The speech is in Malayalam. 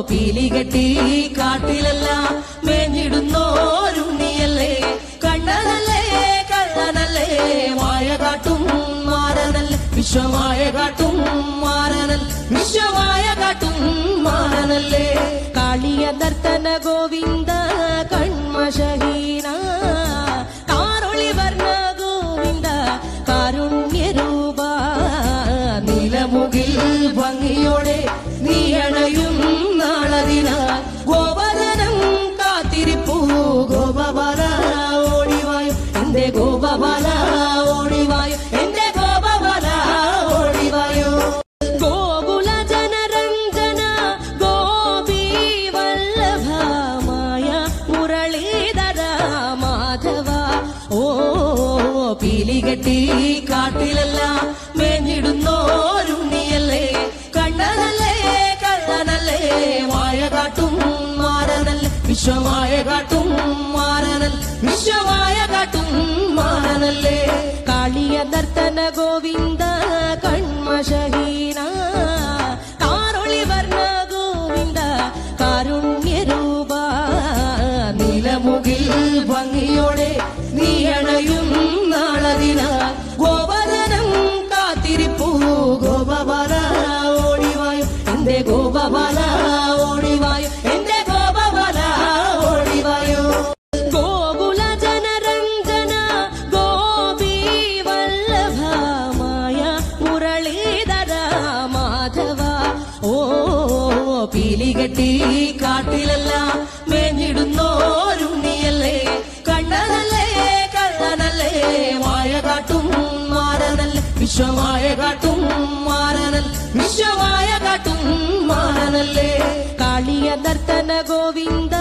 പീലികെട്ടി കാട്ടിലെല്ലാം മേഞ്ഞിടുന്നോരുണ്ണിയല്ലേ കണ്ണനല്ലേ കള്ളനല്ലേ മായ കാട്ടും മാറനല്ലേ വിശ്വമായ കാട്ടും മാറനൽ വിശ്വമായ കാട്ടും മാറനല്ലേ കാളിയ നർത്തന ഗോവിന്ദ കൺമശഹീന കാരൊളി വർണ്ണ ഗോവിന്ദ കാരുണ്യരൂപ നീലമുകിൽ ഭംഗിയോടെ നീ അണയും നാളതിന ഗോപദനം കാത്തിരിപ്പൂ ഗോപബാല ഓടിവായു എന്റെ ഗോപബാല ഓടിവായു എന്റെ ഗോപബാല ഓടിവായു ഗോകുല ജനരഞ്ജന ഗോപി വല്ലഭമായ മുരളീധര മാധവ ഓ പീലികെട്ടി കാട്ടിലെല്ലാം മേഞ്ഞിടുന്നോരുണ്ണിയല്ലേ കണ്ണനല്ലേ കള്ളനല്ലേ മായ കാട്ടും മാറനല്ലേ വിശ്വമായ കാട്ടും മാറനൽ വിശ്വമായ കാട്ടും മാറനല്ലേ കാളിയ നർത്തന ഗോവിന്ദ കൺമശഹീന കാരൊളി വർണ്ണ ഗോവിന്ദ കാരുണ്യരൂപ നീലമുകിൽ ഭംഗിയോടെ നീ അണയും നാളതിന ഗോപദനം കാത്തിരിപ്പൂ ഗോപബാല ഓടിവായു എന്റെ ഗോപബാല ഓടിവായു എന്റെ ഗോപബാല ഓടിവായു ഗോകുല ജനരഞ്ജന ഗോപി വല്ലഭമായ മുരളീധര മാധവ ഓ പീലികെട്ടി കാട്ടിലെല്ലാം മേഞ്ഞിടുന്നോരുണ്ണിയല്ലേ കണ്ണനല്ലേ കള്ളനല്ലേ മായ കാട്ടും മാറനല്ലേ വിശ്വമായ കാട്ടും മാറനൽ വിശ്വമായ കാട്ടും മാറനല്ലേ കാളിയ നർത്തന ഗോവിന്ദ